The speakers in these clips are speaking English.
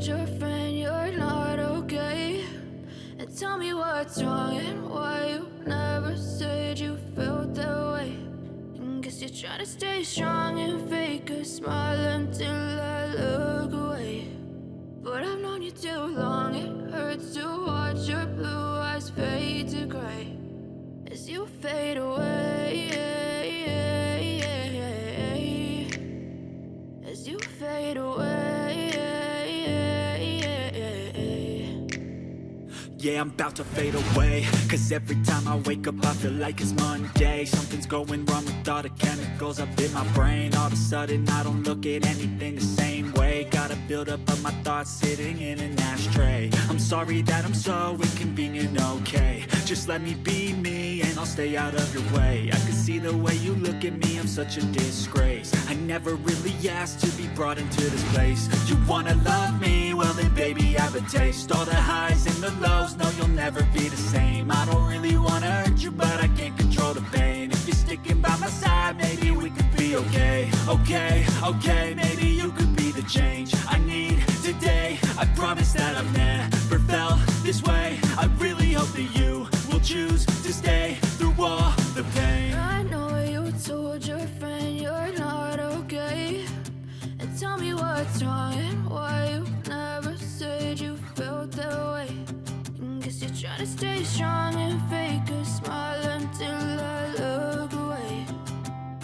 told your friend you're not okay? And tell me what's wrong and why you never said you felt that way. And guess you're trying to stay strong and fake a smile until I look away. But I've known you too long, it hurts to watch your blue eyes fade to gray as you fade away, as you fade away. Yeah, I'm about to fade away, 'cause every time I wake up I feel like it's Monday. Something's going wrong with all the chemicals up in my brain. All of a sudden I don't look at anything the same way. Got a build up of my thoughts sitting in an ashtray. I'm sorry that I'm so inconvenient, okay? Just let me be me and I'll stay out of your way. I can see the way you look at me, I'm such a disgrace. I never really asked to be brought into this place. You wanna love me? Well then baby have a taste. All the highs and the lows, no you'll never be the same. I don't really wanna hurt you but I can't control the pain. If you're sticking by my side maybe we could be okay. Okay, maybe you could be the change I need today. I promise that I've never felt this way. I really hope that you will choose to stay through all the pain. I know you told your friend you're not okay. And tell me what's wrong and why you never said you felt that way. And guess you're trying to stay strong and fake a smile until I look away.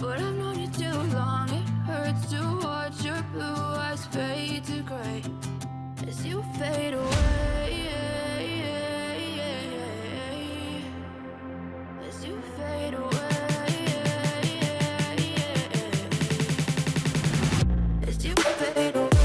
But I've known you too long, it hurts to watch your blue eyes fade to gray as you fade away, as you fade away, as you fade away.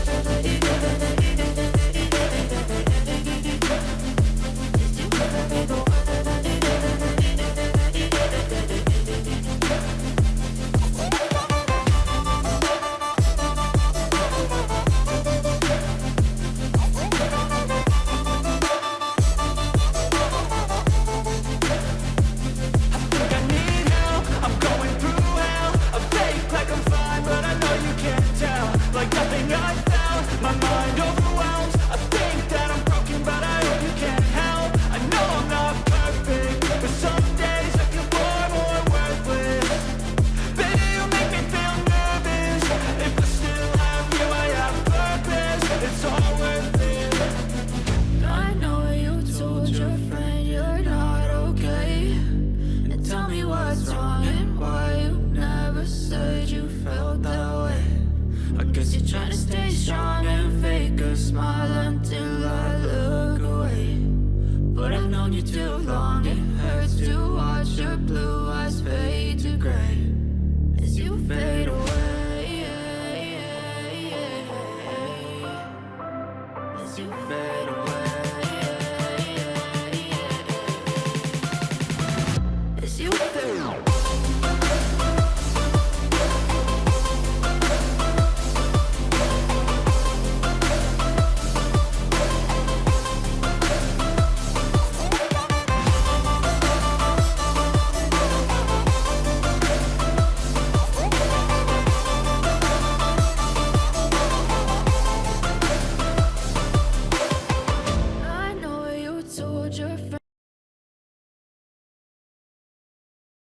You fade